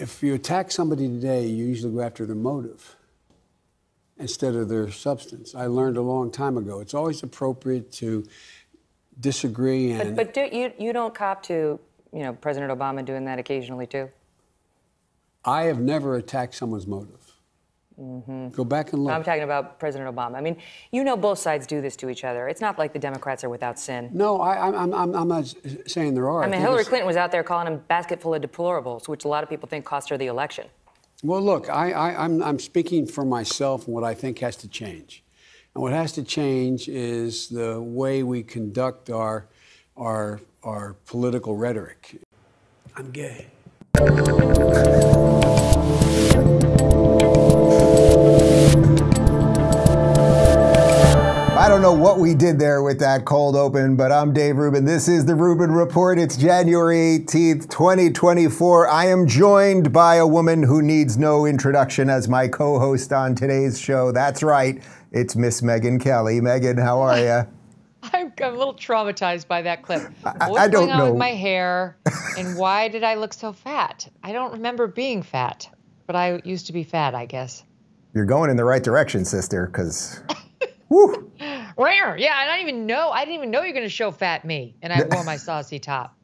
if you attack somebody today, you usually go after their motive instead of their substance. I learned a long time ago. It's always appropriate to disagree and... But you don't cop to, President Obama doing that occasionally, too? I have never attacked someone's motive. Mm-hmm. Go back and look. I'm talking about President Obama. I mean, both sides do this to each other. It's not like the Democrats are without sin. No, I'm not saying there are. I mean, Hillary Clinton was out there calling him basket full of deplorables, which a lot of people think cost her the election. Well, look, I'm speaking for myself and what I think has to change. And what has to change is the way we conduct our political rhetoric. I'm gay. I don't know what we did there with that cold open, but I'm Dave Rubin. This is the Rubin Report. It's January 18th, 2024. I am joined by a woman who needs no introduction as my co-host on today's show. That's right. It's Miss Megyn Kelly. Megyn, how are you? I'm a little traumatized by that clip. I don't know. What's going on with my hair, and why did I look so fat? I don't remember being fat, but I used to be fat, I guess. You're going in the right direction, sister, because... Woo! Rare. Yeah, I didn't even know you're going to show fat me, and I wore my saucy top.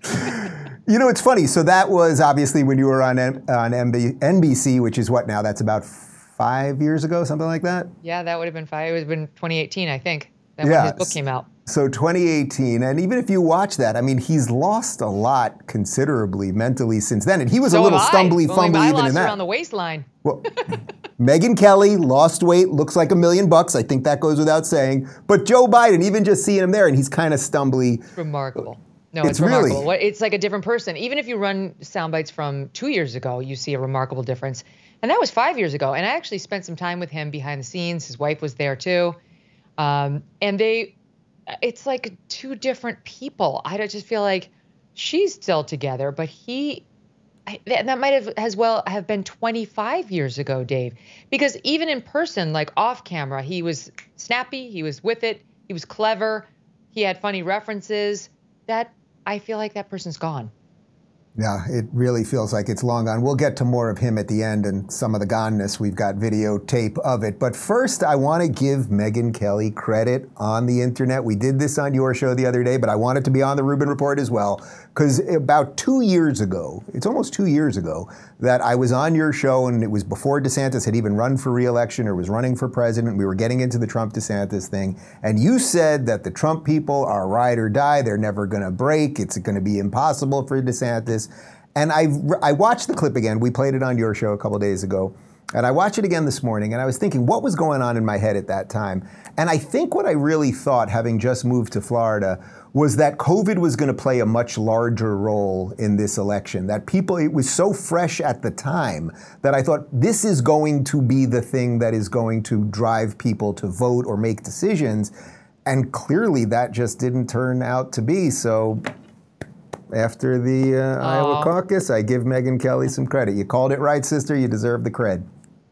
It's funny. So that was obviously when you were on NBC, which is what now? That's about 5 years ago, something like that? Yeah, that would have been 5. It would have been 2018, I think. That's when his book came out. So 2018, and even if you watch that, I mean, he's lost a lot considerably mentally since then, and he was a little stumbly, fumbly even in that. Around the waistline. Well, Megyn Kelly lost weight, looks like $1 million. I think that goes without saying. But Joe Biden, even just seeing him there, and he's kind of stumbly. It's remarkable. No, it's remarkable. Really, it's like a different person. Even if you run sound bites from 2 years ago, you see a remarkable difference. And that was 5 years ago. And I actually spent some time with him behind the scenes. His wife was there too. And it's like two different people. I just feel like she's still together, but that might have been 25 years ago, Dave. Because even in person, like off camera, he was snappy, he was with it, he was clever, he had funny references. I feel like that person's gone. Yeah, it really feels like it's long gone. We'll get to more of him at the end and some of the goneness. We've got videotape of it. But first, I want to give Megyn Kelly credit on the internet. We did this on your show the other day, but I want it to be on the Rubin Report as well. Because about 2 years ago, it's almost 2 years ago, that I was on your show, and it was before DeSantis had even run for re-election or was running for president. We were getting into the Trump-DeSantis thing. And you said that the Trump people are ride or die. They're never going to break. It's going to be impossible for DeSantis. And I watched the clip again. We played it on your show a couple of days ago. And I watched it again this morning, and I was thinking, what was going on in my head at that time? And I think what I really thought, having just moved to Florida, was that COVID was going to play a much larger role in this election. That it was so fresh at the time that I thought this is going to be the thing that is going to drive people to vote or make decisions. And clearly that just didn't turn out to be. So after the Iowa caucus, I give Megyn Kelly some credit. You called it right, sister. You deserve the cred.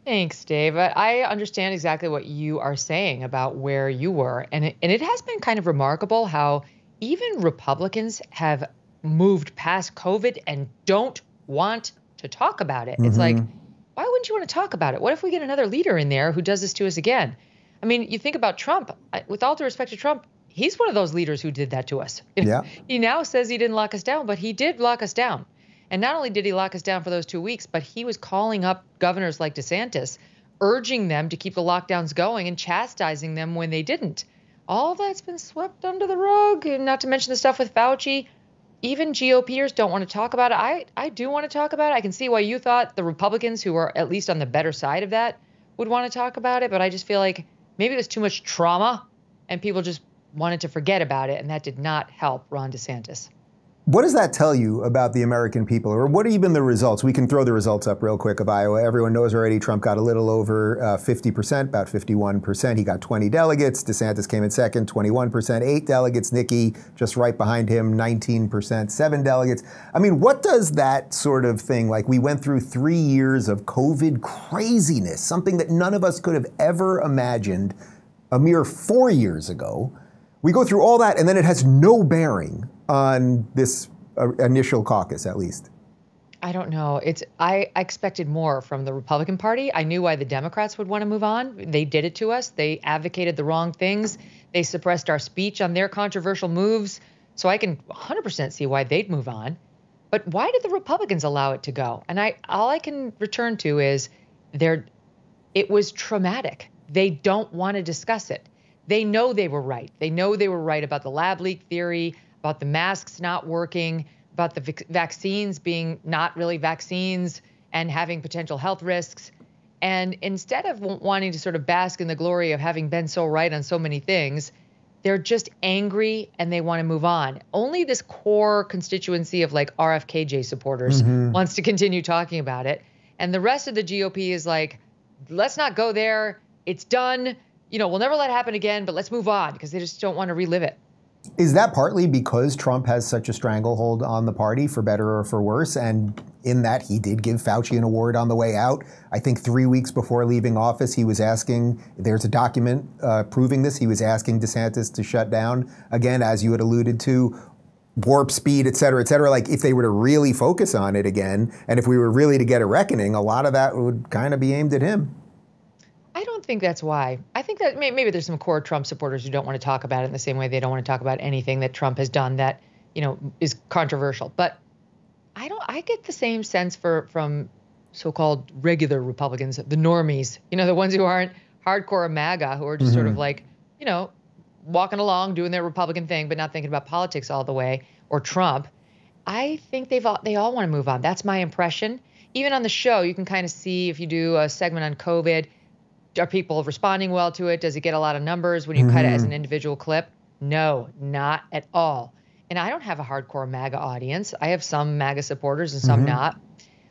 Thanks, Dave. I understand exactly what you are saying about where you were. And it has been kind of remarkable how even Republicans have moved past COVID and don't want to talk about it. Mm-hmm. It's like, why wouldn't you want to talk about it? What if we get another leader in there who does this to us again? I mean, you think about Trump. With all due respect to Trump, he's one of those leaders who did that to us. Yeah. He now says he didn't lock us down, but he did lock us down. And not only did he lock us down for those 2 weeks, but he was calling up governors like DeSantis, urging them to keep the lockdowns going and chastising them when they didn't. All that's been swept under the rug, and not to mention the stuff with Fauci. Even GOPers don't want to talk about it. I do want to talk about it. I can see why you thought the Republicans, who are at least on the better side of that, would want to talk about it. But I just feel like maybe it was too much trauma, and people just wanted to forget about it, and that did not help Ron DeSantis. What does that tell you about the American people? Or what are even the results? We can throw the results up real quick of Iowa. Everyone knows already Trump got a little over 50%, about 51%. He got 20 delegates. DeSantis came in second, 21%, 8 delegates. Nikki just right behind him, 19%, 7 delegates. I mean, what does that sort of thing, like we went through 3 years of COVID craziness, something that none of us could have ever imagined a mere 4 years ago. We go through all that, and then it has no bearing on this initial caucus, at least. I don't know. I expected more from the Republican Party. I knew why the Democrats would want to move on. They did it to us. They advocated the wrong things. They suppressed our speech on their controversial moves. So I can 100% see why they'd move on. But why did the Republicans allow it to go? And all I can return to is it was traumatic. They don't want to discuss it. They know they were right. They know they were right about the lab leak theory, about the masks not working, about the vaccines being not really vaccines and having potential health risks. And instead of wanting to sort of bask in the glory of having been so right on so many things, they're just angry and they want to move on. Only this core constituency of like RFKJ supporters wants to continue talking about it. And the rest of the GOP is like, let's not go there. It's done. We'll never let it happen again, but let's move on because they just don't want to relive it. Is that partly because Trump has such a stranglehold on the party, for better or for worse? And in that, he did give Fauci an award on the way out. I think 3 weeks before leaving office, he was asking, there's a document proving this, he was asking DeSantis to shut down, again, as you had alluded to, warp speed, et cetera, like if they were to really focus on it again, and if we were really to get a reckoning, a lot of that would kind of be aimed at him. I don't think that's why. I think that maybe there's some core Trump supporters who don't want to talk about it in the same way they don't want to talk about anything that Trump has done that, is controversial. But I get the same sense from so-called regular Republicans, the normies, the ones who aren't hardcore MAGA, who are just sort of like, walking along, doing their Republican thing, but not thinking about politics all the way, or Trump. I think they all want to move on. That's my impression. Even on the show, you can kind of see if you do a segment on COVID, are people responding well to it? Does it get a lot of numbers when you cut it as an individual clip? No, not at all. And I don't have a hardcore MAGA audience. I have some MAGA supporters and some not.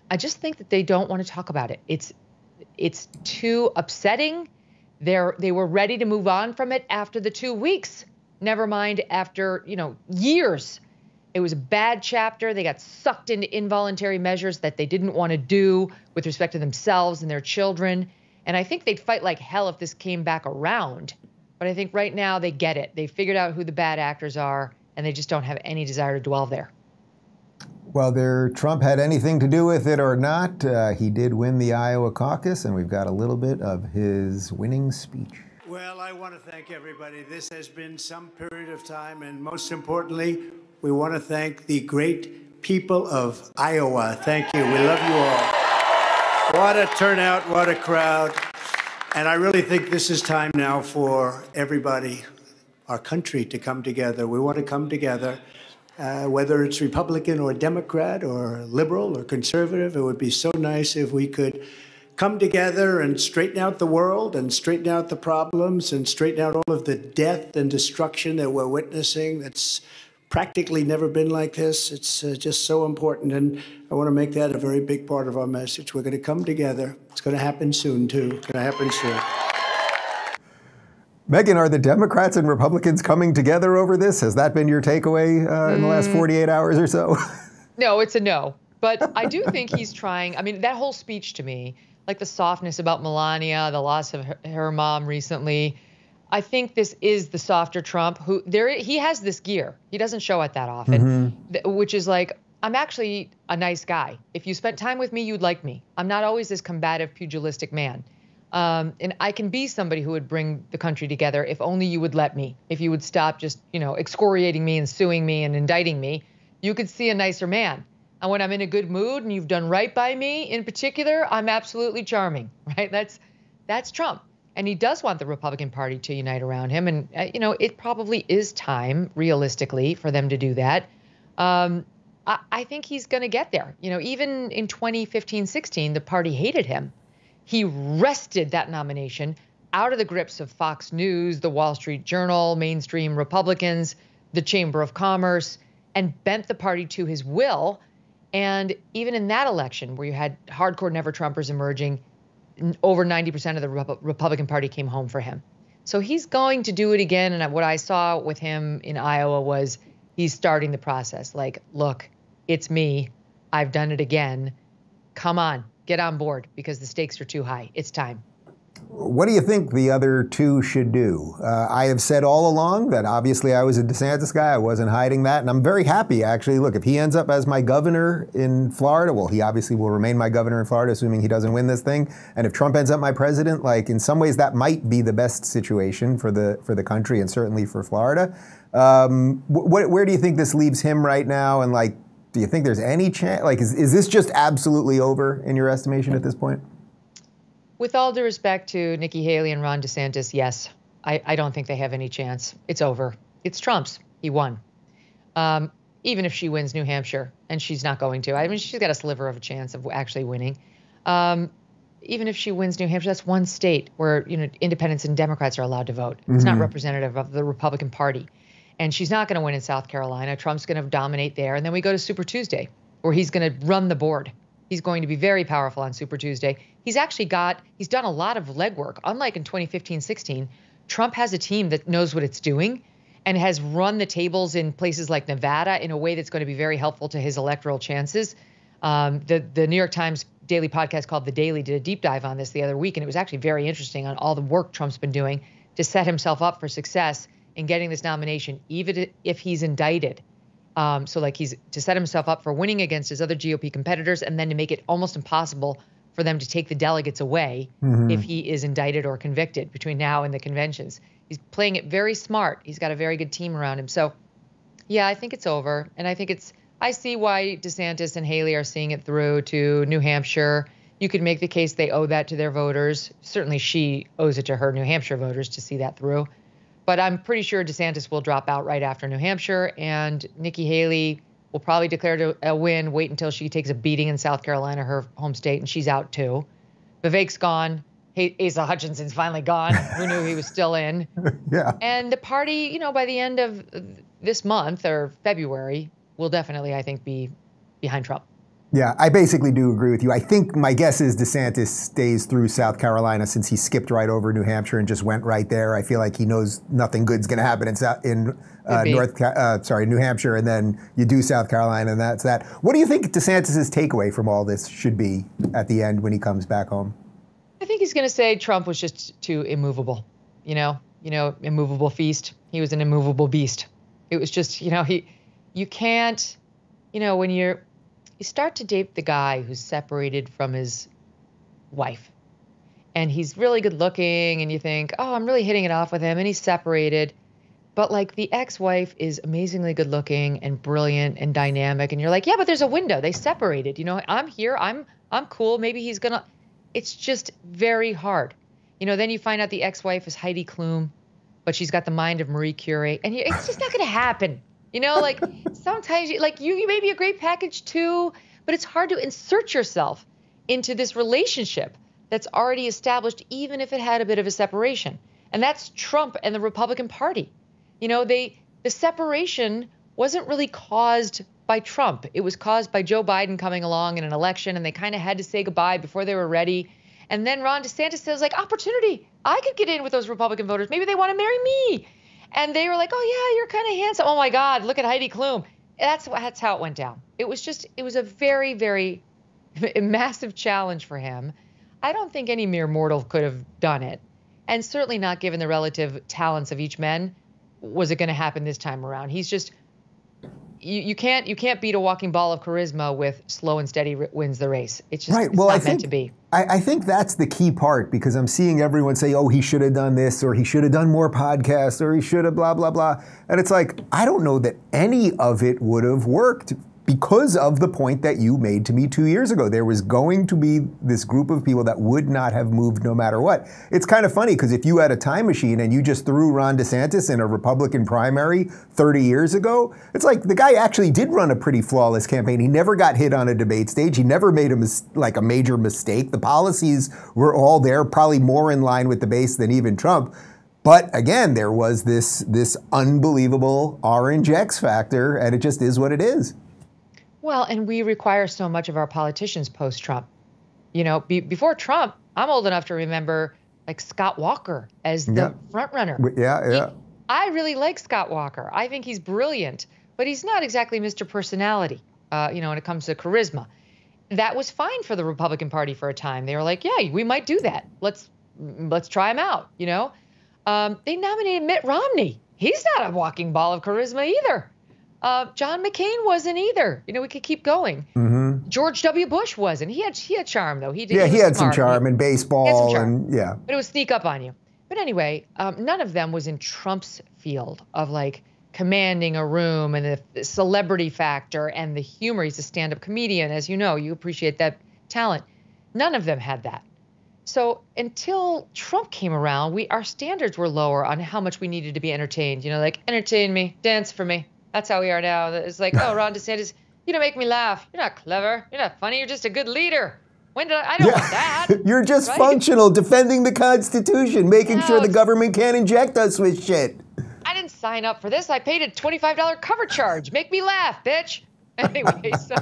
I just think that they don't want to talk about it. It's too upsetting. They were ready to move on from it after the 2 weeks. Never mind after, years. It was a bad chapter. They got sucked into involuntary measures that they didn't want to do with respect to themselves and their children. And I think they'd fight like hell if this came back around. But I think right now they get it. They figured out who the bad actors are, and they just don't have any desire to dwell there. Whether Trump had anything to do with it or not, he did win the Iowa caucus, and we've got a little bit of his winning speech. Well, I want to thank everybody. This has been some period of time, and most importantly, we want to thank the great people of Iowa. Thank you. We love you all. What a turnout, what a crowd. And I really think this is time now for everybody, our country, to come together. We want to come together, whether it's Republican or Democrat or liberal or conservative. It would be so nice if we could come together and straighten out the world and straighten out the problems and straighten out all of the death and destruction that we're witnessing. That's practically never been like this. It's just so important, and I want to make that a very big part of our message. We're going to come together. It's going to happen soon, too. It's going to happen soon. Megyn, are the Democrats and Republicans coming together over this? Has that been your takeaway in the last 48 hours or so? No, it's a no. But I do think he's trying. I mean, that whole speech to me, like the softness about Melania, the loss of her mom recently, I think this is the softer Trump he has this gear. He doesn't show it that often, which is like, I'm actually a nice guy. If you spent time with me, you'd like me. I'm not always this combative, pugilistic man. And I can be somebody who would bring the country together if only you would let me. If you would stop just, excoriating me and suing me and indicting me, you could see a nicer man. And when I'm in a good mood and you've done right by me in particular, I'm absolutely charming, right? That's Trump. And he does want the Republican Party to unite around him. And, it probably is time, realistically, for them to do that. I think he's going to get there. Even in 2015-16, the party hated him. He wrested that nomination out of the grips of Fox News, the Wall Street Journal, mainstream Republicans, the Chamber of Commerce, and bent the party to his will. And even in that election, where you had hardcore never-Trumpers emerging, over 90% of the Republican Party came home for him. So he's going to do it again. And what I saw with him in Iowa was he's starting the process. Like, look, it's me. I've done it again. Come on, get on board because the stakes are too high. It's time. What do you think the other two should do? I have said all along that obviously I was a DeSantis guy. I wasn't hiding that. And I'm very happy, actually. Look, if he ends up as my governor in Florida, well, he obviously will remain my governor in Florida, assuming he doesn't win this thing. And if Trump ends up my president, like in some ways that might be the best situation for the country and certainly for Florida. Where do you think this leaves him right now? And like, do you think there's any chance? Like, is this just absolutely over in your estimation at this point? With all due respect to Nikki Haley and Ron DeSantis, yes. I don't think they have any chance. It's over. It's Trump's. He won. Even if she wins New Hampshire, and she's not going to. I mean, she's got a sliver of a chance of actually winning. Even if she wins New Hampshire, that's one state where independents and Democrats are allowed to vote. It's not representative of the Republican Party. And she's not going to win in South Carolina. Trump's going to dominate there. And then we go to Super Tuesday, where he's going to run the board. He's going to be very powerful on Super Tuesday. He's done a lot of legwork. Unlike in 2015-16, Trump has a team that knows what it's doing and has run the tables in places like Nevada in a way that's going to be very helpful to his electoral chances. The New York Times daily podcast called The Daily did a deep dive on this the other week, and it was actually very interesting on all the work Trump's been doing to set himself up for success in getting this nomination, even if he's indicted. So like to set himself up for winning against his other GOP competitors and then to make it almost impossible for them to take the delegates away if he is indicted or convicted between now and the conventions. He's playing it very smart. He's got a very good team around him. So yeah, I think it's over. And I see why DeSantis and Haley are seeing it through to New Hampshire. You could make the case they owe that to their voters. Certainly she owes it to her New Hampshire voters to see that through. But I'm pretty sure DeSantis will drop out right after New Hampshire, and Nikki Haley will probably declare a win, wait until she takes a beating in South Carolina, her home state, and she's out too. Vivek's gone. Asa Hutchinson's finally gone. Who knew he was still in? Yeah. And the party, by the end of this month or February, will definitely, I think, be behind Trump. Yeah, I basically do agree with you. I think my guess is DeSantis stays through South Carolina since he skipped right over New Hampshire and just went right there. I feel like he knows nothing good's going to happen in New Hampshire, and then you do South Carolina, and that's that. What do you think DeSantis's takeaway from all this should be at the end when he comes back home? I think he's going to say Trump was just too immovable. Immovable feast. He was an immovable beast. It was just, you can't, when you start to date the guy who's separated from his wife and he's really good looking and you think, oh, I'm really hitting it off with him and he's separated. But like the ex-wife is amazingly good looking and brilliant and dynamic. And you're like, yeah, but there's a window. They separated. I'm here. I'm cool. Maybe he's going to. It's just very hard. Then you find out the ex-wife is Heidi Klum, but she's got the mind of Marie Curie. And it's just not going to happen. Sometimes you may be a great package too, but it's hard to insert yourself into this relationship that's already established, even if it had a bit of a separation. And that's Trump and the Republican Party. The separation wasn't really caused by Trump. It was caused by Joe Biden coming along in an election, and they kind of had to say goodbye before they were ready. And then Ron DeSantis says, opportunity. I could get in with those Republican voters. Maybe they want to marry me. And they were like, oh, yeah, you're kind of handsome. Oh, my God, look at Heidi Klum. That's how it went down. It was a very, very massive challenge for him. I don't think any mere mortal could have done it. And certainly not given the relative talents of each man, was it going to happen this time around. He's just, you can't beat a walking ball of charisma with slow and steady wins the race. It's just right. It's not meant to be. I think that's the key part, because I'm seeing everyone say, oh, he should have done this, or he should have done more podcasts, or he should have blah, blah, blah. And it's like, I don't know that any of it would have worked because of the point that you made to me 2 years ago. There was going to be this group of people that would not have moved no matter what. It's kind of funny, because if you had a time machine and you just threw Ron DeSantis in a Republican primary 30 years ago, it's like the guy actually did run a pretty flawless campaign. He never got hit on a debate stage. He never made a major mistake. The policies were all there, probably more in line with the base than even Trump. But again, there was this unbelievable orange X factor, and it just is what it is. Well, and we require so much of our politicians post-Trump. Before Trump, I'm old enough to remember like Scott Walker as the front runner. Yeah. I really like Scott Walker. I think he's brilliant, but he's not exactly Mr. Personality, when it comes to charisma. That was fine for the Republican Party for a time. They were like, yeah, we might do that. Let's let's try him out, you know? They nominated Mitt Romney. He's not a walking ball of charisma either. John McCain wasn't either. You know, we could keep going. George W. Bush wasn't. He had charm, though. He had some charm in baseball. But it would sneak up on you. But anyway, none of them was in Trump's field of like commanding a room and the celebrity factor and the humor. He's a stand-up comedian. As you know, you appreciate that talent. None of them had that. So until Trump came around, our standards were lower on how much we needed to be entertained. You know, like, entertain me, dance for me. That's how we are now. It's like, oh, Ron DeSantis, you don't make me laugh. You're not clever. You're not funny. You're just a good leader. When did I don't want that. You're just right? functional, defending the Constitution, making sure the government can't inject us with shit. I didn't sign up for this. I paid a $25 cover charge. Make me laugh, bitch. Anyway, so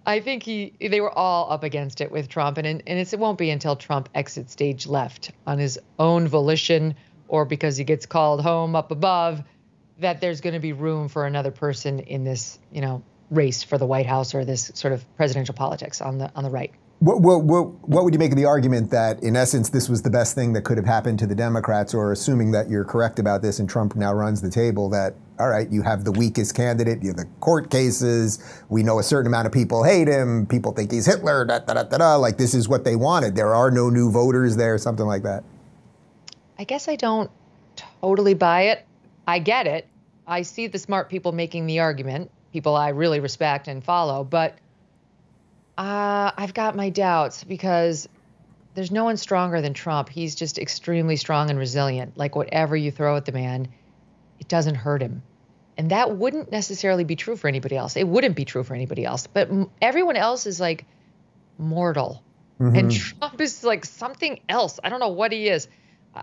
I think they were all up against it with Trump, and it won't be until Trump exits stage left on his own volition or because he gets called home up above that there's going to be room for another person in this, you know, race for the White House or this sort of presidential politics on the right. What would you make of the argument that, in essence, this was the best thing that could have happened to the Democrats, or assuming that you're correct about this and Trump now runs the table, that, all right, you have the weakest candidate, you have the court cases, we know a certain amount of people hate him, people think he's Hitler, like this is what they wanted. There are no new voters there, something like that. I guess I don't totally buy it. I get it. I see the smart people making the argument, people I really respect and follow, but I've got my doubts because there's no one stronger than Trump. He's just extremely strong and resilient. Like whatever you throw at the man, it doesn't hurt him. And that wouldn't necessarily be true for anybody else. It wouldn't be true for anybody else. But everyone else is like mortal. And Trump is like something else. I don't know what he is.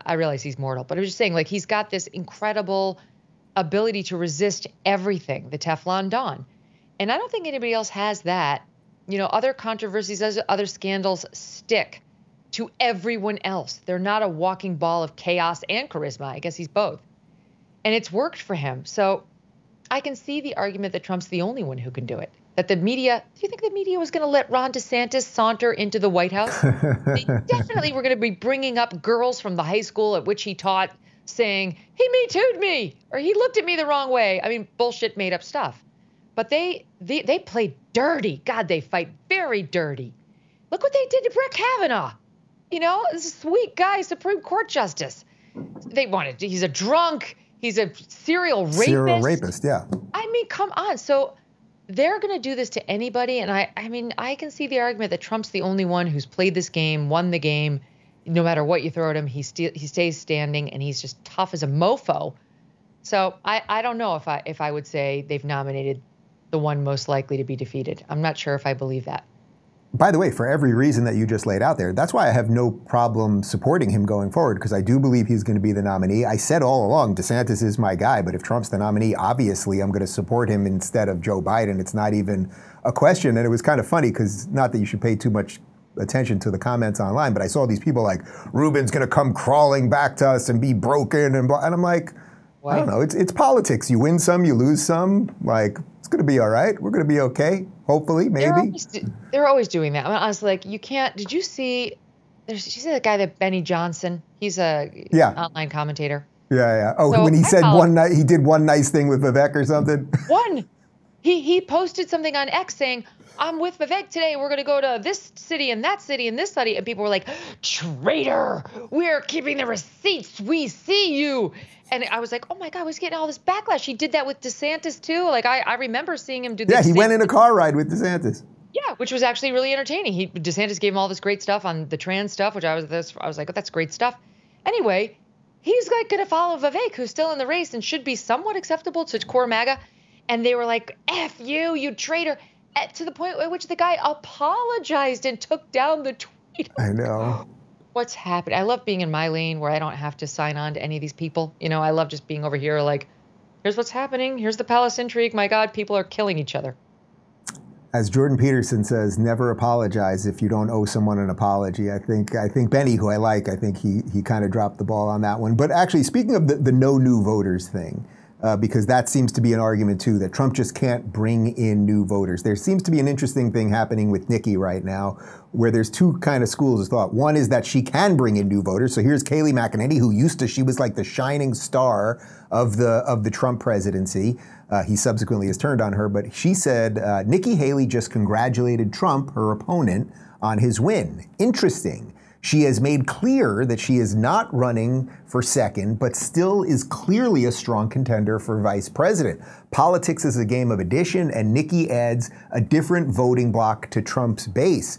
I realize he's mortal, but I'm just saying, like, he's got this incredible ability to resist everything, the Teflon Don. And I don't think anybody else has that. You know, other controversies, other scandals stick to everyone else. They're not a walking ball of chaos and charisma. I guess he's both. And it's worked for him. So I can see the argument that Trump's the only one who can do it. That the media, do you think the media was going to let Ron DeSantis saunter into the White House? They definitely were going to be bringing up girls from the high school at which he taught saying, he Me Too'd me, or he looked at me the wrong way. I mean, bullshit made up stuff. But they played dirty. God, they fight very dirty. Look what they did to Brett Kavanaugh. You know, this is a sweet guy, Supreme Court Justice. He's a drunk. He's a serial rapist. Serial rapist, yeah. I mean, come on. So they're going to do this to anybody. And I mean, I can see the argument that Trump's the only one who's played this game, won the game. No matter what you throw at him, he stays standing, and he's just tough as a mofo. So I don't know if I would say they've nominated the one most likely to be defeated. I'm not sure if I believe that. By the way, for every reason that you just laid out there, that's why I have no problem supporting him going forward, because I do believe he's going to be the nominee. I said all along, DeSantis is my guy, but if Trump's the nominee, obviously I'm going to support him instead of Joe Biden. It's not even a question. And it was kind of funny, because not that you should pay too much attention to the comments online, but I saw these people like, Rubin's going to come crawling back to us and be broken, and blah. And I'm like, what? I don't know. It's politics. You win some, you lose some. Like, it's going to be all right. We're going to be okay. Hopefully, maybe. They're always doing that. I mean, honestly, like, you can't. Did you see? Did you see that guy, that Benny Johnson? He's an online commentator. Yeah. Oh, so when he said he did one nice thing with Vivek or something. He posted something on X saying, I'm with Vivek today. We're going to go to this city and that city and this city. And people were like, traitor, we're keeping the receipts. We see you. And I was like, oh my God, he's getting all this backlash. He did that with DeSantis too. Like I remember seeing him do that. Yeah, he went in a car ride with DeSantis. Yeah, which was actually really entertaining. DeSantis gave him all this great stuff on the trans stuff, which I was like, oh, that's great stuff. Anyway, he's like going to follow Vivek, who's still in the race and should be somewhat acceptable to core MAGA. And they were like, F you traitor. To the point at which the guy apologized and took down the tweet. I know. What's happened? I love being in my lane where I don't have to sign on to any of these people. You know, I love just being over here like, here's what's happening. Here's the palace intrigue. My God, people are killing each other. As Jordan Peterson says, never apologize if you don't owe someone an apology. I think Benny, who I think he kind of dropped the ball on that one. But actually, speaking of the no new voters thing, because that seems to be an argument too, that Trump just can't bring in new voters. There seems to be an interesting thing happening with Nikki right now, where there's two kind of schools of thought. One is that she can bring in new voters. So here's Kayleigh McEnany, who she was like the shining star of the Trump presidency. He subsequently has turned on her, but she said Nikki Haley just congratulated Trump, her opponent, on his win. Interesting. She has made clear that she is not running for second, but still is clearly a strong contender for vice president. Politics is a game of addition, and Nikki adds a different voting bloc to Trump's base.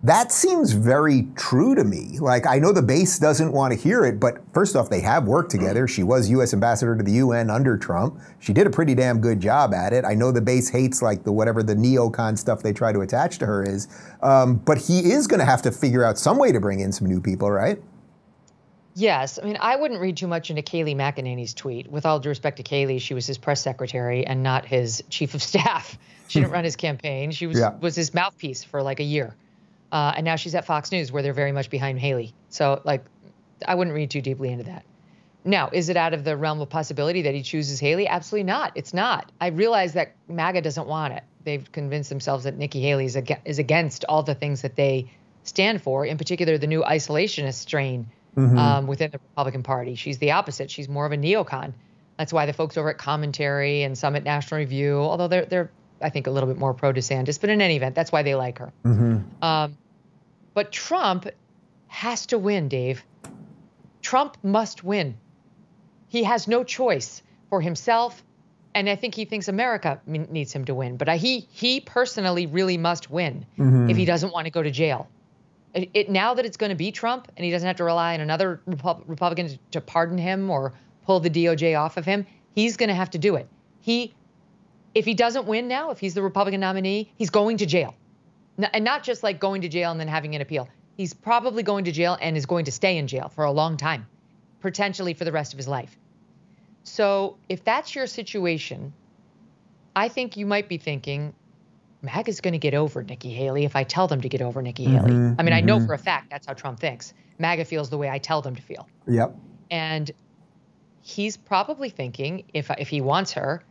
That seems very true to me. Like, I know the base doesn't want to hear it, but first off, they have worked together. She was U.S. ambassador to the UN under Trump. She did a pretty damn good job at it. I know the base hates like whatever the neocon stuff they try to attach to her is. But he is going to have to figure out some way to bring in some new people, right? Yes. I mean, I wouldn't read too much into Kayleigh McEnany's tweet. With all due respect to Kayleigh, she was his press secretary and not his chief of staff. She didn't run his campaign. She was his mouthpiece for like a year. And now she's at Fox News, where they're very much behind Haley. So, like, I wouldn't read too deeply into that. Now, is it out of the realm of possibility that he chooses Haley? Absolutely not. It's not. I realize that MAGA doesn't want it. They've convinced themselves that Nikki Haley is against all the things that they stand for, in particular the new isolationist strain within the Republican Party. She's the opposite. She's more of a neocon. That's why the folks over at Commentary and some at National Review, although they're I think, a little bit more pro-DeSantis, but in any event, that's why they like her. But Trump has to win, Dave. Trump must win. He has no choice for himself, and I think he thinks America needs him to win. But he personally really must win if he doesn't want to go to jail. Now that it's going to be Trump, and he doesn't have to rely on another Republican to pardon him or pull the DOJ off of him, he's going to have to do it. If he doesn't win now, if he's the Republican nominee, he's going to jail. And not just like going to jail and then having an appeal. He's probably going to jail and is going to stay in jail for a long time, potentially for the rest of his life. So if that's your situation, I think you might be thinking, MAGA's going to get over Nikki Haley if I tell them to get over Nikki Haley. I mean, I know for a fact that's how Trump thinks. MAGA feels the way I tell them to feel. Yep. And he's probably thinking if he wants her,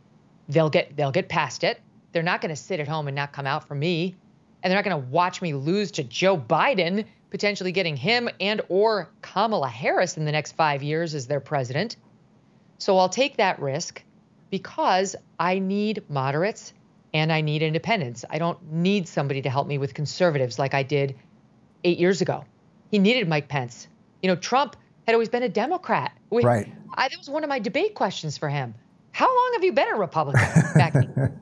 they'll get past it. They're not going to sit at home and not come out for me. And they're not going to watch me lose to Joe Biden, potentially getting him and or Kamala Harris in the next 5 years as their president. So I'll take that risk because I need moderates and I need independents. I don't need somebody to help me with conservatives like I did 8 years ago. He needed Mike Pence. You know, Trump had always been a Democrat. Right. That was one of my debate questions for him. How long have you been a Republican back then?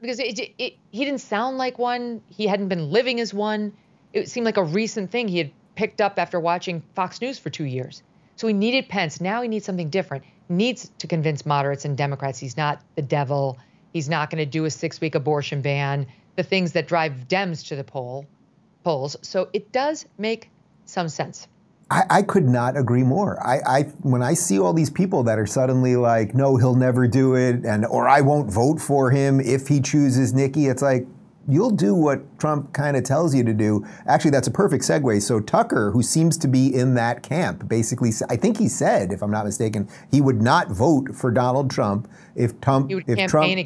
Because he didn't sound like one. He hadn't been living as one. It seemed like a recent thing he had picked up after watching Fox News for 2 years. So he needed Pence. Now he needs something different. He needs to convince moderates and Democrats he's not the devil. He's not going to do a 6-week abortion ban, the things that drive Dems to the polls. So it does make some sense. I could not agree more. When I see all these people that are suddenly like, no, he'll never do it, or I won't vote for him if he chooses Nikki, it's like, you'll do what Trump kind of tells you to do. Actually, that's a perfect segue. So Tucker, who seems to be in that camp, basically, I think he said, if I'm not mistaken, he would not vote for Donald Trump if Trump... He would campaign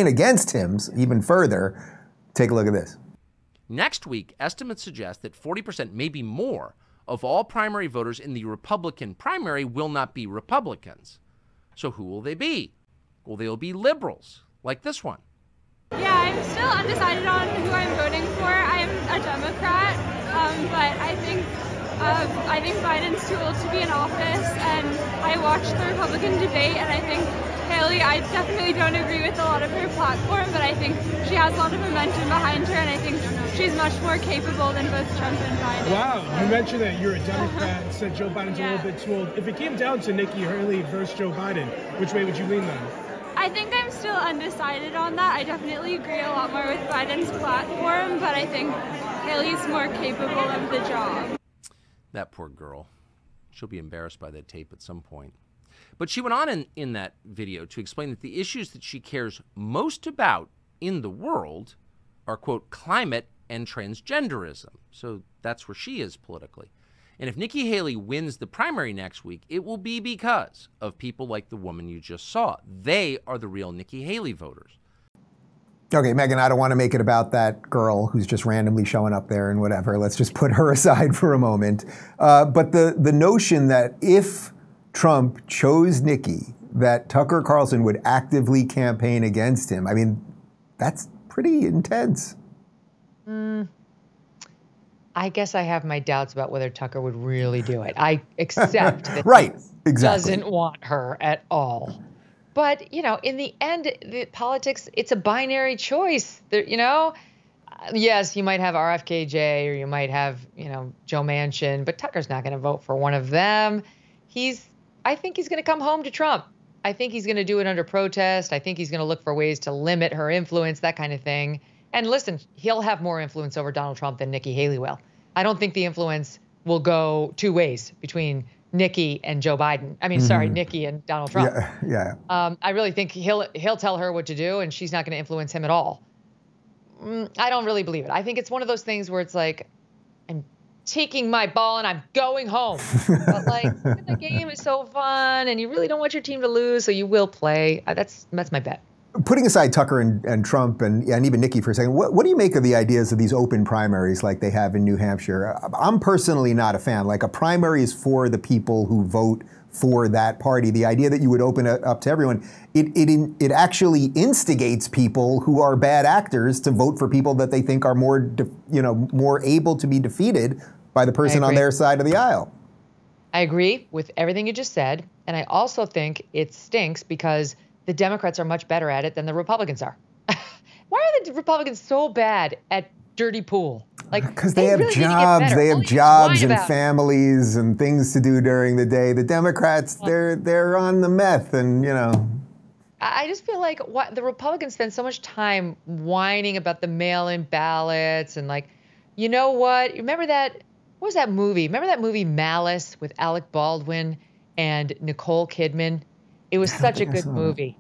against him even further. Take a look at this. Next week, estimates suggest that 40%, maybe more, of all primary voters in the Republican primary will not be Republicans. So who will they be? Well, they'll be liberals, like this one. Yeah, I'm still undecided on who I'm voting for. I'm a Democrat, but I think Biden's too old to be in office, and I watched the Republican debate, and I think Haley, I definitely don't agree with a lot of her platform, but I think she has a lot of momentum behind her, and I think she's much more capable than both Trump and Biden. Wow, you mentioned that you're a Democrat and said Joe Biden's a little bit too old. If it came down to Nikki Haley versus Joe Biden, which way would you lean then? I think I'm still undecided on that. I definitely agree a lot more with Biden's platform, but I think Haley's more capable of the job. That poor girl. She'll be embarrassed by that tape at some point. But she went on in that video to explain that the issues that she cares most about in the world are, quote, climate and transgenderism. So that's where she is politically. And if Nikki Haley wins the primary next week, it will be because of people like the woman you just saw. They are the real Nikki Haley voters. Okay, Megyn, I don't want to make it about that girl who's just randomly showing up there and whatever. Let's just put her aside for a moment. But the notion that if Trump chose Nikki, that Tucker Carlson would actively campaign against him, I mean, that's pretty intense. I guess I have my doubts about whether Tucker would really do it. I accept that right, he exactly. doesn't want her at all. But, you know, in the end, the politics, it's a binary choice. There, you know, yes, you might have RFKJ or you might have, you know, Joe Manchin, but Tucker's not going to vote for one of them. I think he's going to come home to Trump. I think he's going to do it under protest. I think he's going to look for ways to limit her influence, that kind of thing. And listen, he'll have more influence over Donald Trump than Nikki Haley will. I don't think the influence will go two ways between Nikki and Joe Biden. I mean, sorry, Nikki and Donald Trump. Yeah. I really think he'll tell her what to do, and she's not going to influence him at all. I don't really believe it. I think it's one of those things where it's like, I'm taking my ball and I'm going home. But like, the game is so fun, and you really don't want your team to lose, so you will play. That's my bet. Putting aside Tucker and Trump and even Nikki for a second, what do you make of the ideas of these open primaries like they have in New Hampshire? I'm personally not a fan. Like, a primary is for the people who vote for that party. The idea that you would open it up to everyone, it actually instigates people who are bad actors to vote for people that they think are more able to be defeated by the person on their side of the aisle. I agree with everything you just said, and I also think it stinks because the Democrats are much better at it than the Republicans are. Why are the Republicans so bad at dirty pool? Like, because they have really jobs. They have jobs and families and things to do during the day. The Democrats, they're on the meth, and you know. I just feel like the Republicans spend so much time whining about the mail-in ballots and like, you know what? Remember that? What was that movie? Remember that movie Malice with Alec Baldwin and Nicole Kidman? It was such a good movie.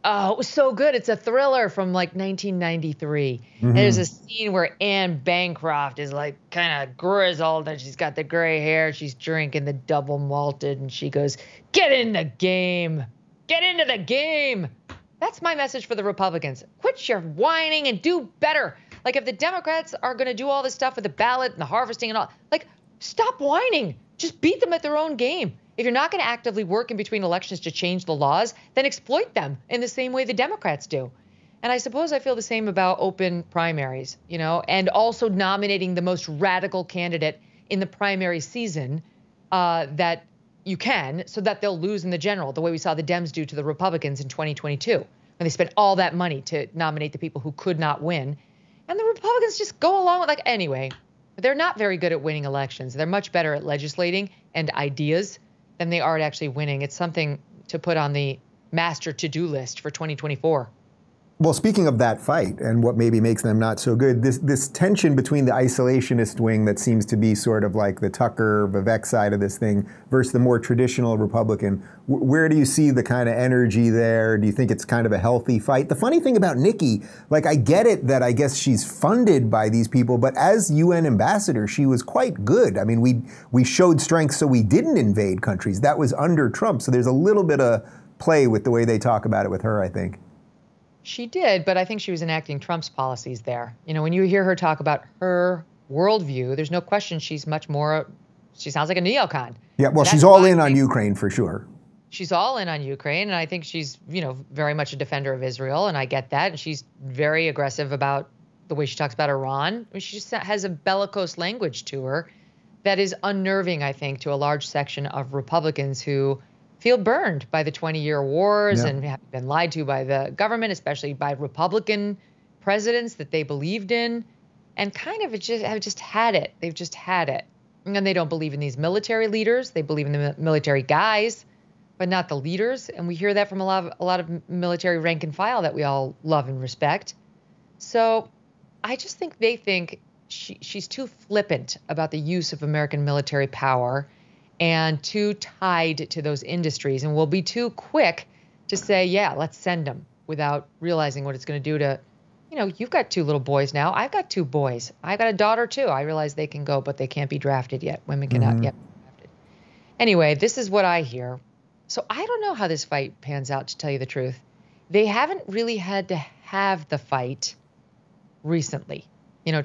Oh, it was so good. It's a thriller from like 1993. And there's a scene where Anne Bancroft is like kind of grizzled and she's got the gray hair. She's drinking the double malted and she goes, "Get in the game. Get into the game." That's my message for the Republicans. Quit your whining and do better. Like, if the Democrats are going to do all this stuff with the ballot and the harvesting and all, like, stop whining. Just beat them at their own game. If you're not going to actively work in between elections to change the laws, then exploit them in the same way the Democrats do. And I suppose I feel the same about open primaries, you know, and also nominating the most radical candidate in the primary season that you can, so that they'll lose in the general, the way we saw the Dems do to the Republicans in 2022, when they spent all that money to nominate the people who could not win. And the Republicans just go along with, like, anyway, they're not very good at winning elections. They're much better at legislating and ideas than they are at actually winning. It's something to put on the master to-do list for 2024. Well, speaking of that fight and what maybe makes them not so good, this tension between the isolationist wing that seems to be sort of like the Tucker, Vivek side of this thing versus the more traditional Republican, where do you see the kind of energy there? Do you think it's kind of a healthy fight? The funny thing about Nikki, like, I get it that I guess she's funded by these people, but as UN ambassador, she was quite good. I mean, we showed strength so we didn't invade countries. That was under Trump. So there's a little bit of play with the way they talk about it with her, I think. She did, but I think she was enacting Trump's policies there. You know, when you hear her talk about her worldview, there's no question she sounds like a neocon. Yeah, well, she's all in on Ukraine for sure. She's all in on Ukraine, and I think she's, you know, very much a defender of Israel, and I get that. And she's very aggressive about the way she talks about Iran. I mean, she just has a bellicose language to her that is unnerving, I think, to a large section of Republicans who feel burned by the 20-year wars and have been lied to by the government, especially by Republican presidents that they believed in, and kind of have just had it. They've just had it. And they don't believe in these military leaders. They believe in the military guys, but not the leaders. And we hear that from a lot of military rank and file that we all love and respect. So I just think they think she's too flippant about the use of American military power and too tied to those industries, and will be too quick to say, yeah, let's send them, without realizing what it's going to do to you've got 2 little boys now. I've got 2 boys. I've got a daughter too. I realize they can go, but they can't be drafted yet. Women cannot yet be drafted. Anyway, this is what I hear. So I don't know how this fight pans out, to tell you the truth. They haven't really had to have the fight recently.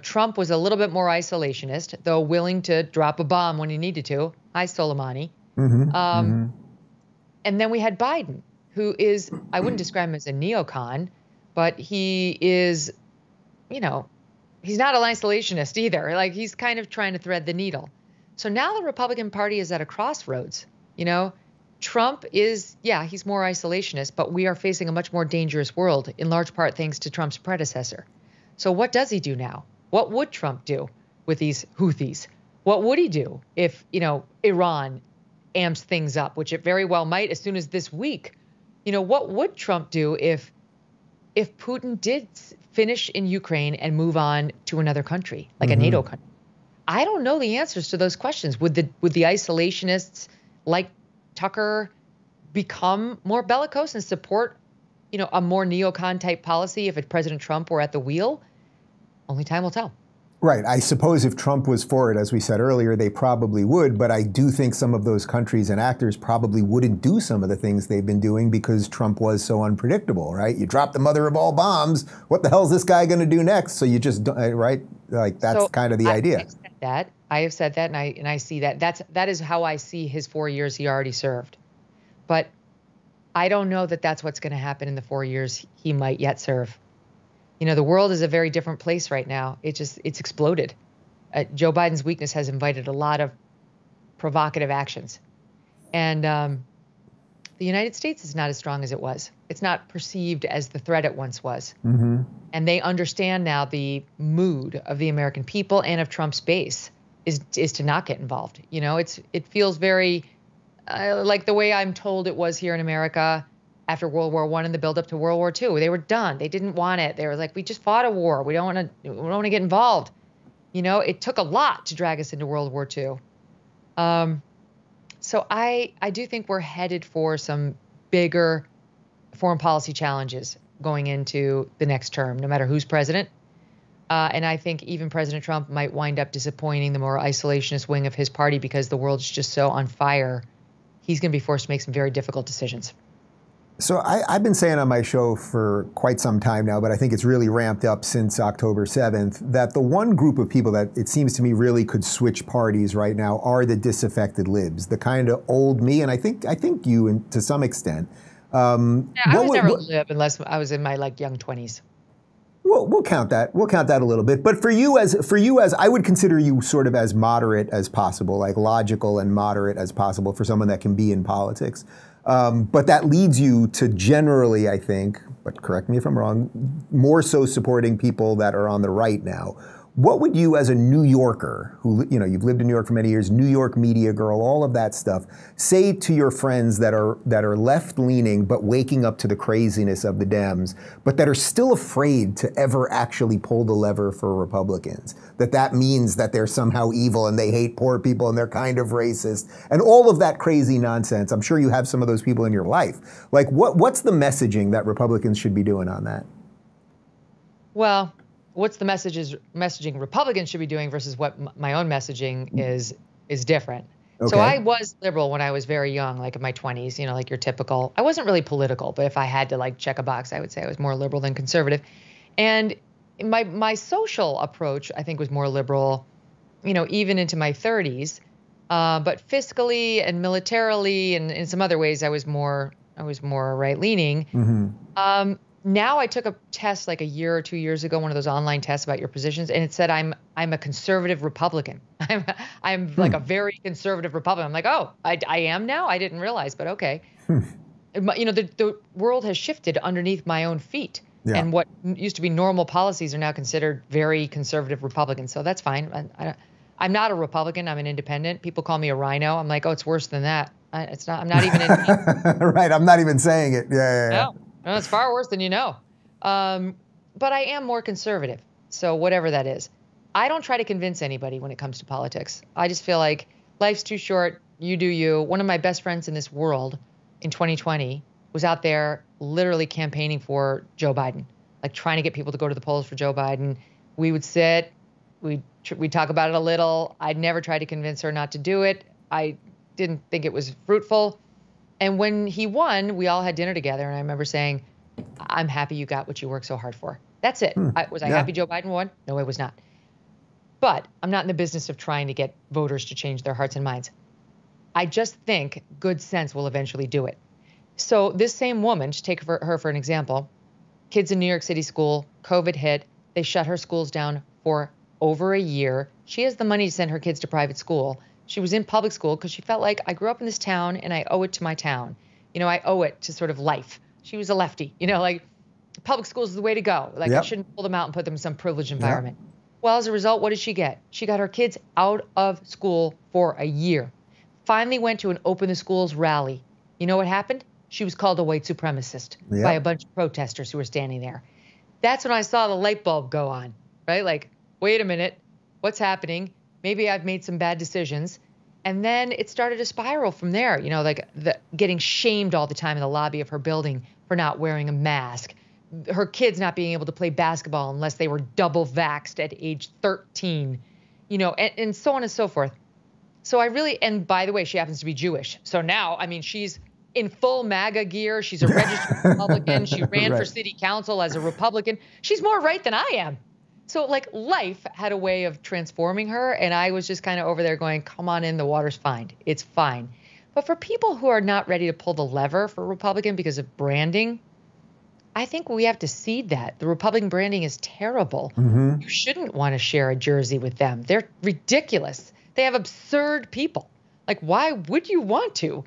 Trump was a little bit more isolationist, though willing to drop a bomb when he needed to. Hi, Soleimani. And then we had Biden, who is, I wouldn't describe him as a neocon, but he is, he's not an isolationist either. Like, he's kind of trying to thread the needle. So now the Republican Party is at a crossroads. Trump is, he's more isolationist, but we are facing a much more dangerous world, in large part thanks to Trump's predecessor. So what does he do now? What would Trump do with these Houthis? What would he do if, Iran amps things up, which it very well might as soon as this week? What would Trump do if Putin did finish in Ukraine and move on to another country, like a NATO country? I don't know the answers to those questions. Would the isolationists like Tucker become more bellicose and support, a more neocon type policy if President Trump were at the wheel? Only time will tell. Right. I suppose if Trump was for it, as we said earlier, they probably would. But I do think some of those countries and actors probably wouldn't do some of the things they've been doing because Trump was so unpredictable, right? You drop the mother of all bombs. What the hell is this guy going to do next? So you just, right? Like, that's kind of the idea. I have said that, and I see that. That is how I see his 4 years he already served. But I don't know that that's what's going to happen in the 4 years he might yet serve. The world is a very different place right now. It's exploded. Joe Biden's weakness has invited a lot of provocative actions. And the United States is not as strong as it was. It's not perceived as the threat it once was. And they understand now the mood of the American people and of Trump's base is to not get involved. It feels very like the way I'm told it was here in America after World War I and the buildup to World War II. They were done. They didn't want it. They were like, we just fought a war. We don't want to get involved. It took a lot to drag us into World War II. So I do think we're headed for some bigger foreign policy challenges going into the next term, no matter who's president. And I think even President Trump might wind up disappointing the more isolationist wing of his party because the world's just so on fire. He's going to be forced to make some very difficult decisions. So I've been saying on my show for quite some time now, but I think it's really ramped up since October 7th, that the one group of people that it seems to me really could switch parties right now are the disaffected libs, the kind of old me, and I think you, to some extent. I was never a lib unless I was in my young 20s. Well, we'll count that. We'll count that a little bit. But for you as I would consider you sort of as moderate as possible, like logical and moderate as possible for someone that can be in politics. But that leads you to generally, I think, but correct me if I'm wrong, more so supporting people that are on the right now. What would you, as a New Yorker, who, you've lived in New York for many years, New York media girl, all of that stuff, say to your friends that are left-leaning but waking up to the craziness of the Dems, but that are still afraid to ever actually pull the lever for Republicans? That means that they're somehow evil and they hate poor people and they're kind of racist and all of that crazy nonsense. I'm sure you have some of those people in your life. Like, what's the messaging that Republicans should be doing on that? Well, what's the messaging Republicans should be doing versus what my own messaging is different. Okay. So I was liberal when I was very young, like in my 20s, like your typical. I wasn't really political, but if I had to check a box, I would say I was more liberal than conservative. And my social approach, I think, was more liberal, even into my 30s. But fiscally and militarily and in some other ways, I was more right leaning. Mm-hmm. Now I took a test a year or 2 years ago, one of those online tests about your positions, and it said I'm a conservative Republican. I'm like a very conservative Republican. I'm like, oh, I am now? I didn't realize, but okay. The world has shifted underneath my own feet. Yeah. And what used to be normal policies are now considered very conservative Republicans. So that's fine. I'm not a Republican. I'm an independent. People call me a rhino. I'm like, oh, it's worse than that. It's not. I'm not even right. I'm not even saying it. Yeah. No, it's far worse than you know. But I am more conservative. So whatever that is. I don't try to convince anybody when it comes to politics. I just feel like life's too short. You do you. One of my best friends in this world in 2020 was out there literally campaigning for Joe Biden. like trying to get people to go to the polls for Joe Biden. We would sit, we'd talk about it a little. I'd never try to convince her not to do it. I didn't think it was fruitful. And when he won, we all had dinner together. And I remember saying, I'm happy you got what you worked so hard for. That's it. Was I happy Joe Biden won? No, I was not. But I'm not in the business of trying to get voters to change their hearts and minds. I just think good sense will eventually do it. So this same woman, to take her for an example, kids in New York City school, COVID hit. They shut her schools down for over a year. She has the money to send her kids to private school. She was in public school because she felt like, I grew up in this town and I owe it to my town. I owe it to sort of life. She was a lefty, like public school is the way to go. Like I shouldn't pull them out and put them in some privileged environment. Well, as a result, what did she get? She got her kids out of school for a year. Finally went to an Open the Schools rally. You know what happened? She was called a white supremacist by a bunch of protesters who were standing there. That's when I saw the light bulb go on, right? Like, wait a minute, what's happening? Maybe I've made some bad decisions. And then it started to spiral from there, like getting shamed all the time in the lobby of her building for not wearing a mask. Her kids not being able to play basketball unless they were double vaxxed at age 13, and so on and so forth. So and by the way, she happens to be Jewish. So now, she's in full MAGA gear. She's a registered Republican. She ran for city council as a Republican. She's more right than I am. So life had a way of transforming her. And I was just kind of over there going, come on in, the water's fine. It's fine. But for people who are not ready to pull the lever for Republican because of branding, I think we have to cede that. The Republican branding is terrible. You shouldn't want to share a jersey with them. They're ridiculous. They have absurd people. Why would you want to?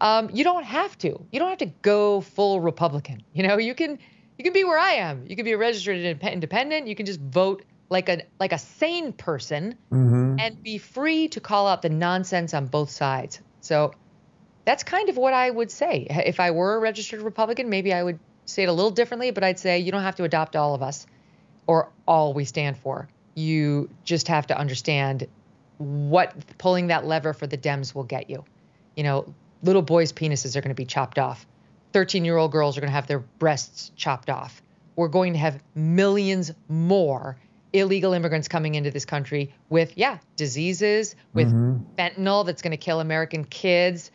You don't have to. You don't have to go full Republican. You can be where I am. You can be a registered independent. You can just vote like a sane person and be free to call out the nonsense on both sides. So that's kind of what I would say. If I were a registered Republican, maybe I would say it a little differently, but I'd say you don't have to adopt all of us or all we stand for. You just have to understand what pulling that lever for the Dems will get you. Little boys' penises are going to be chopped off. 13-year-old girls are going to have their breasts chopped off. We're going to have millions more illegal immigrants coming into this country with, diseases, with fentanyl that's going to kill American kids,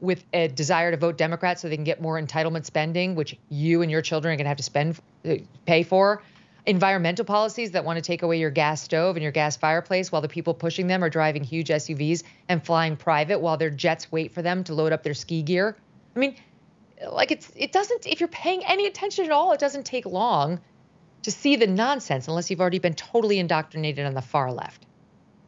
with a desire to vote Democrat so they can get more entitlement spending, which you and your children are going to have to pay for. Environmental policies that want to take away your gas stove and your gas fireplace while the people pushing them are driving huge SUVs and flying private while their jets wait for them to load up their ski gear. It doesn't, if you're paying any attention at all, it doesn't take long to see the nonsense unless you've already been totally indoctrinated on the far left.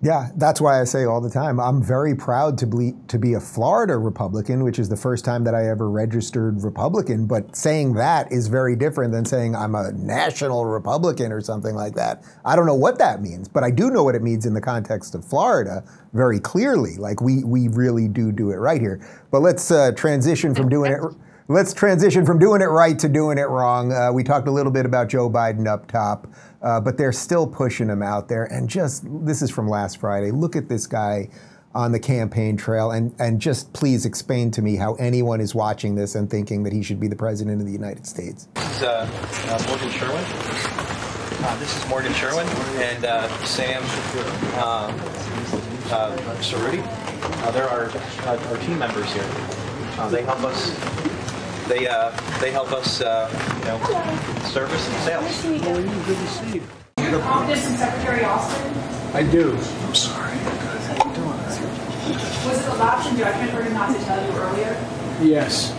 Yeah, that's why I say all the time, I'm very proud to be a Florida Republican, which is the first time that I ever registered Republican. But saying that is very different than saying I'm a national Republican or something like that. I don't know what that means, but I do know what it means in the context of Florida very clearly. We really do it right here. But let's transition from doing it. Let's transition from doing it right to doing it wrong. We talked a little bit about Joe Biden up top, but they're still pushing him out there. And this is from last Friday. Look at this guy on the campaign trail and just please explain to me how anyone is watching this and thinking that he should be the president of the United States. This is Morgan Sherwin. This is Morgan Sherwin and Sam Cerruti. They're our team members here. They help us. They help us, service and sales. Good to see you. Do you confidence in Secretary Austin? I do. I'm sorry. How you doing? Was it a lapse in judgment for him not to tell you earlier? Yes.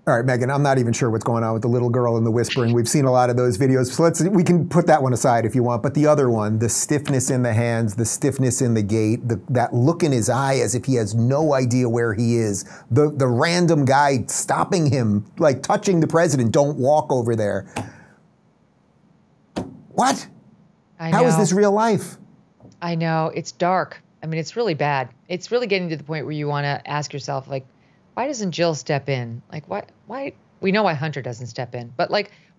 All right, Megyn, I'm not even sure what's going on with the little girl and the whispering. We've seen a lot of those videos, so we can put that one aside if you want. But the other one, the stiffness in the hands, the stiffness in the gait, that look in his eye as if he has no idea where he is, the random guy stopping him, like touching the president, don't walk over there. What? I know. How is this real life? I know. It's dark. It's really bad. It's really getting to the point where you want to ask yourself, why doesn't Jill step in? Why? We know why Hunter doesn't step in, but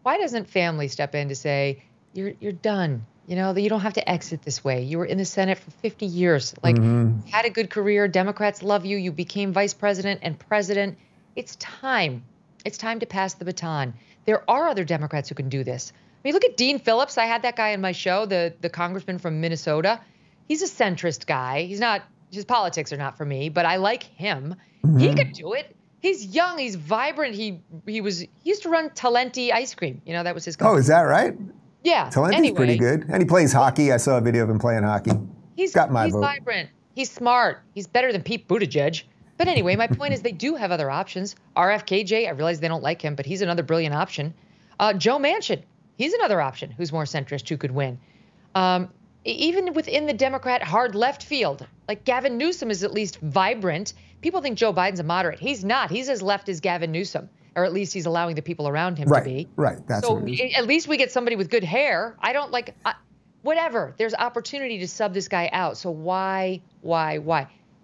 why doesn't family step in to say, you're done? You don't have to exit this way. You were in the Senate for 50 years. Had a good career. Democrats love you. You became vice president and president. It's time It's time to pass the baton. There are other Democrats who can do this. I mean, look at Dean Phillips. I had that guy on my show, the congressman from Minnesota. He's a centrist guy. His politics are not for me, but I like him. He could do it. He's young. He's vibrant. He used to run Talenti ice cream. You know, that was his company. Oh, is that right? Yeah. Talenti's pretty good. And he plays hockey. I saw a video of him playing hockey. He's got my vote. He's vibrant. He's smart. He's better than Pete Buttigieg. But anyway, my point is they do have other options. RFKJ, I realize they don't like him, but he's another brilliant option. Joe Manchin, he's another option who's more centrist, who could win. Even within the Democrat hard left field, like Gavin Newsom is at least vibrant. People think Joe Biden's a moderate. He's not. He's as left as Gavin Newsom, or at least he's allowing the people around him to be. Right. That's so what it is. at least we get somebody with good hair. I don't like whatever. There's opportunity to sub this guy out. So why?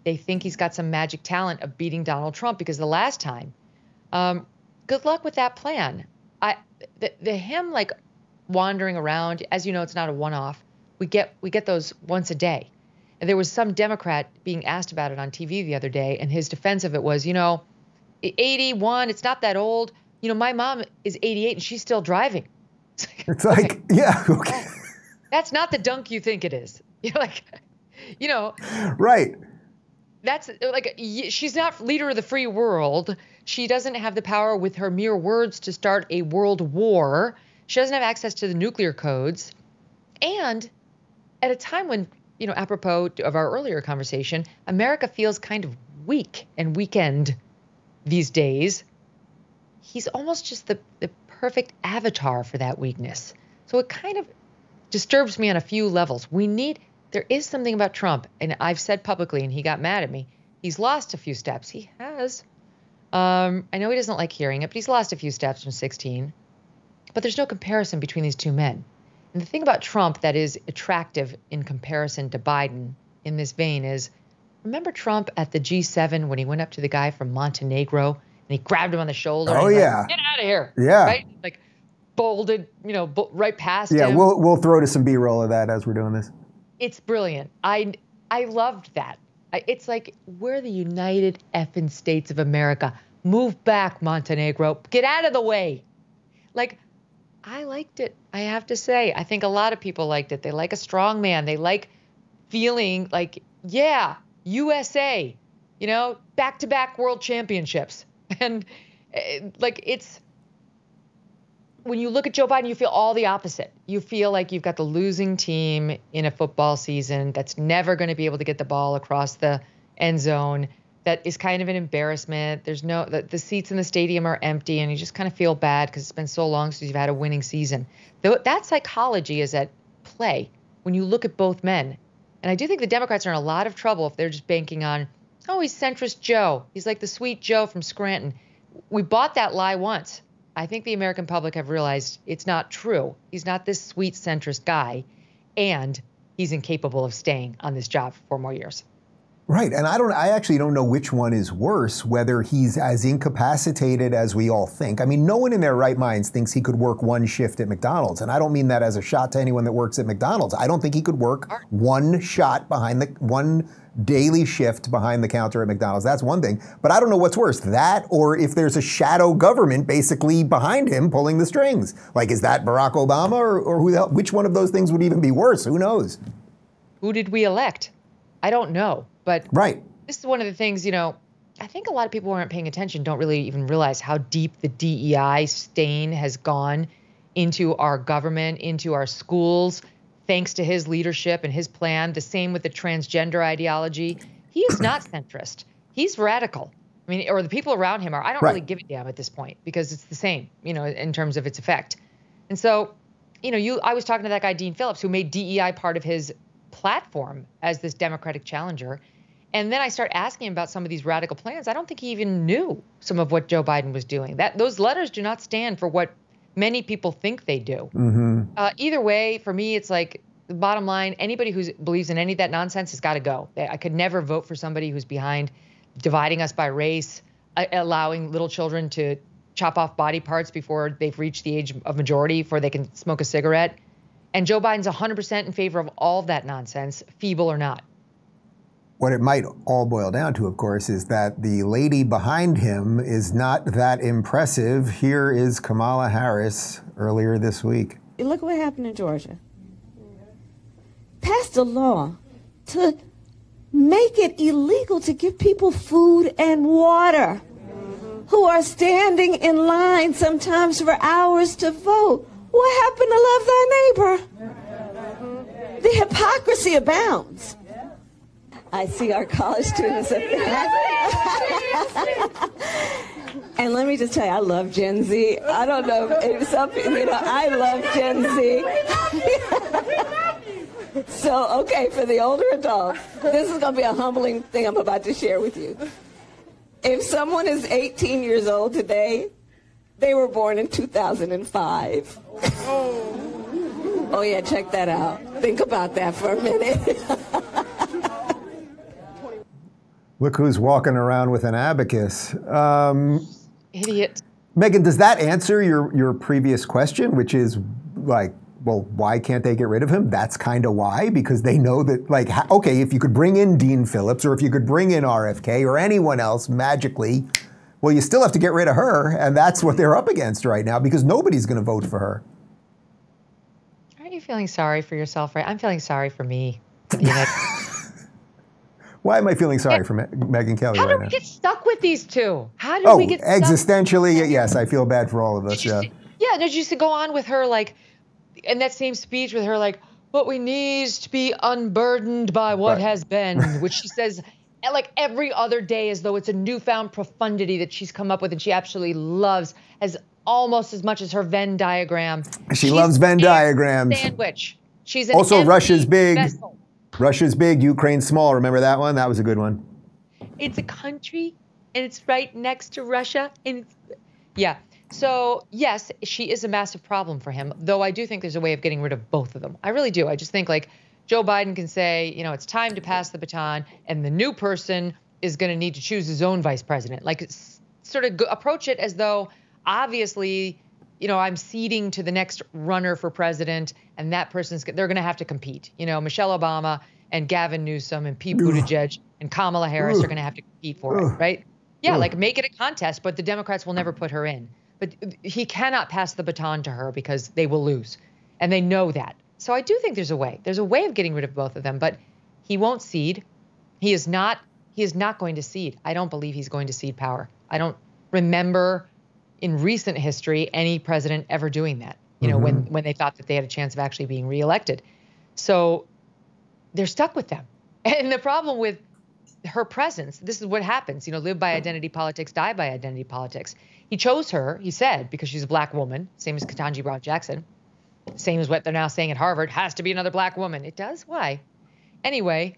They think he's got some magic talent of beating Donald Trump because the last time. Good luck with that plan. Him like wandering around, as you know, it's not a one-off. We get those once a day. And there was some Democrat being asked about it on TV the other day, and his defense of it was, 81, it's not that old. My mom is 88 and she's still driving. It's like, yeah, okay. That's not the dunk you think it is. Right. That's like, she's not leader of the free world. She doesn't have the power with her mere words to start a world war. She doesn't have access to the nuclear codes. And at a time when, apropos of our earlier conversation, America feels kind of weak and weakened these days. He's almost just the perfect avatar for that weakness. So it kind of disturbs me on a few levels. There is something about Trump, and I've said publicly, and he got mad at me, he's lost a few steps. He has. I know he doesn't like hearing it, but he's lost a few steps from 16. But there's no comparison between these two men. And the thing about Trump that is attractive in comparison to Biden in this vein is, remember Trump at the G7 when he went up to the guy from Montenegro and he grabbed him on the shoulder? Oh, and yeah. Like, get out of here. Yeah. Right? Like bolded, right past him. Yeah, we'll throw to some B-roll of that as we're doing this. It's brilliant. I loved that. It's like, we're the United effing States of America. Move back, Montenegro. Get out of the way. Like, I liked it, I have to say. I think a lot of people liked it. They like a strong man. They like feeling like, yeah, USA, back-to-back world championships. And when you look at Joe Biden, you feel all the opposite. You feel like you've got the losing team in a football season that's never going to be able to get the ball across the end zone. That is kind of an embarrassment. There's the seats in the stadium are empty, and you just kind of feel bad because it's been so long since you've had a winning season. That psychology is at play when you look at both men. And I do think the Democrats are in a lot of trouble if they're just banking on, he's centrist Joe. He's like the sweet Joe from Scranton. We bought that lie once. I think the American public have realized it's not true. He's not this sweet centrist guy, and he's incapable of staying on this job for 4 more years. Right, and I actually don't know which one is worse, whether he's as incapacitated as we all think. I mean, no one in their right minds thinks he could work one shift at McDonald's, and I don't mean that as a shot to anyone that works at McDonald's. I don't think he could work one daily shift behind the counter at McDonald's. That's one thing, but I don't know what's worse, that or if there's a shadow government basically behind him pulling the strings. Like, is that Barack Obama or who the hell? Which one of those things would even be worse? Who knows? Who did we elect? I don't know. But right. This is one of the things, I think a lot of people who aren't paying attention don't really even realize how deep the DEI stain has gone into our government, into our schools, thanks to his leadership and his plan. The same with the transgender ideology. He is not centrist. He's radical. I mean, or the people around him are. I don't really give a damn at this point because it's the same, in terms of its effect. And so, I was talking to that guy, Dean Phillips, who made DEI part of his platform as this Democratic challenger. And then I start asking him about some of these radical plans. I don't think he even knew some of what Joe Biden was doing. Those letters do not stand for what many people think they do. Mm-hmm. Either way, for me, it's like the bottom line, anybody who believes in any of that nonsense has got to go. I could never vote for somebody who's behind dividing us by race, allowing little children to chop off body parts before they've reached the age of majority, before they can smoke a cigarette. And Joe Biden's 100% in favor of all of that nonsense, feeble or not. what it might all boil down to, of course, is that the lady behind him is not that impressive. Here is Kamala Harris earlier this week. Look what happened in Georgia. Passed a law to make it illegal to give people food and water who are standing in line sometimes for hours to vote. What happened to love thy neighbor? The hypocrisy abounds. I see our college students up there. And let me just tell you, I love Gen Z. I don't know if something, I love Gen Z. So, okay, for the older adults, this is going to be a humbling thing I'm about to share with you. If someone is 18 years old today, they were born in 2005. Oh, yeah, check that out. Think about that for a minute. Look who's walking around with an abacus. Idiot. Megyn, does that answer your previous question, which is like, well, why can't they get rid of him? That's kind of why, because they know that, like, okay, if you could bring in Dean Phillips or if you could bring in RFK or anyone else magically, well, you still have to get rid of her, and that's what they're up against right now because nobody's going to vote for her. Aren't you feeling sorry for yourself, right? I'm feeling sorry for me. Why am I feeling sorry for Megyn Kelly right now? How did we get stuck with these two? How did we get stuck? Existentially, yes, I feel bad for all of us, yeah. Did you go on with her, like, in that same speech with her, like, what we need is to be unburdened by what has been, which she says, like, every other day as though it's a newfound profundity that she's come up with and she absolutely loves, as almost as much as her Venn diagram. She loves Venn diagrams. Sandwich. She's an also, empty Russia's big. vessel. Russia's big, Ukraine's small. Remember that one? That was a good one. It's a country, and it's right next to Russia. And yeah. So, yes, she is a massive problem for him, though I do think there's a way of getting rid of both of them. I really do. I just think, like, Joe Biden can say, it's time to pass the baton, and the new person is going to need to choose his own vice president. Like, sort of approach it as though, obviously, I'm ceding to the next runner for president, and that they're going to have to compete. Michelle Obama and Gavin Newsom and Pete Buttigieg and Kamala Harris are going to have to compete for it, right? Yeah, like make it a contest, but the Democrats will never put her in. But he cannot pass the baton to her because they will lose, and they know that. So I do think there's a way. There's a way of getting rid of both of them, but he won't cede. He is not going to cede. I don't believe he's going to cede power. I don't remember in recent history any president ever doing that, when they thought that they had a chance of actually being reelected. So they're stuck with them. And the problem with her presence, this is what happens, live by identity politics, die by identity politics. He chose her, he said, because she's a black woman, same as Ketanji Brown Jackson, same as what they're now saying at Harvard, has to be another black woman. It does? Why? Anyway,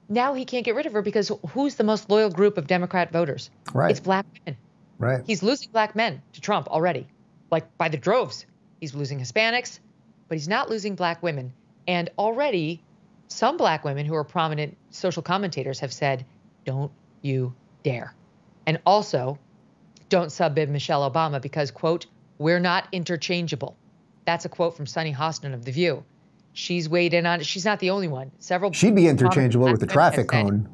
now he can't get rid of her because who's the most loyal group of Democrat voters? Right. It's black women. Right. He's losing black men to Trump already, like by the droves. He's losing Hispanics, but he's not losing black women. And already some black women who are prominent social commentators have said, don't you dare. And also, don't sub-bib Michelle Obama because, quote, we're not interchangeable. That's a quote from Sunny Hostin of The View. She's weighed in on it. She's not the only one. She'd be interchangeable with the traffic cone.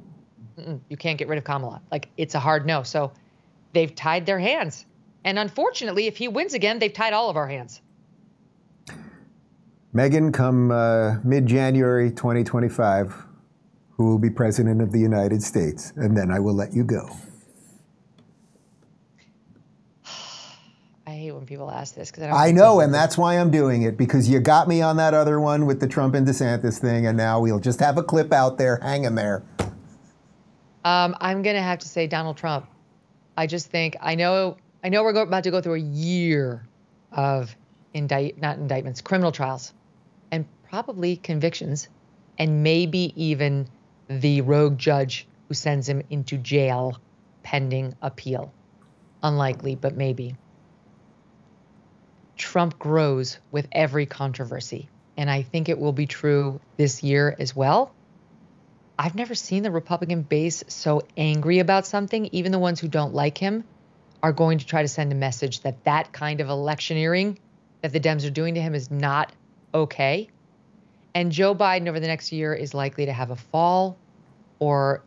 You can't get rid of Kamala. Like, it's a hard no. So they've tied their hands. And unfortunately, if he wins again, they've tied all of our hands. Megyn, come mid-January 2025, who will be president of the United States? And then I will let you go. I hate when people ask this because I know, and that's why I'm doing it, because you got me on that other one with the Trump and DeSantis thing, and now we'll just have a clip out there hanging there. I'm going to have to say Donald Trump. I just think, I know we're about to go through a year of criminal trials, and probably convictions, and maybe even the rogue judge who sends him into jail pending appeal. Unlikely, but maybe. Trump grows with every controversy, and I think it will be true this year as well. I've never seen the Republican base so angry about something. Even the ones who don't like him are going to try to send a message that that kind of electioneering that the Dems are doing to him is not okay. And Joe Biden over the next year is likely to have a fall or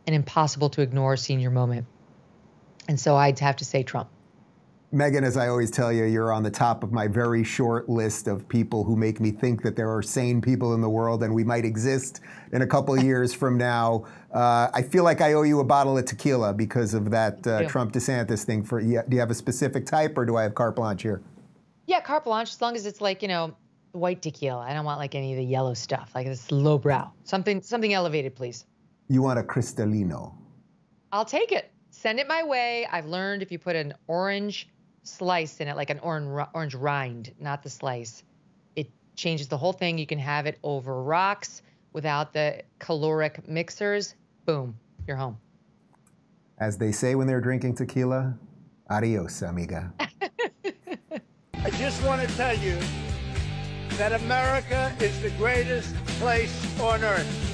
an impossible to ignore senior moment. And so I'd have to say Trump. Megyn, as I always tell you, you're on the top of my very short list of people who make me think that there are sane people in the world and we might exist in a couple of years from now. I feel like I owe you a bottle of tequila because of that Trump-DeSantis thing. Do you have a specific type, or do I have carte blanche here? Yeah, carte blanche, as long as it's like, white tequila. I don't want like any of the yellow stuff, like this lowbrow. Something elevated, please. You want a Cristalino. I'll take it. Send it my way. I've learned if you put an orange slice in it, like an orange rind, not the slice, it changes the whole thing. You can have it over rocks without the caloric mixers. Boom, you're home. As they say when they're drinking tequila, adios, amiga. I just want to tell you that America is the greatest place on earth.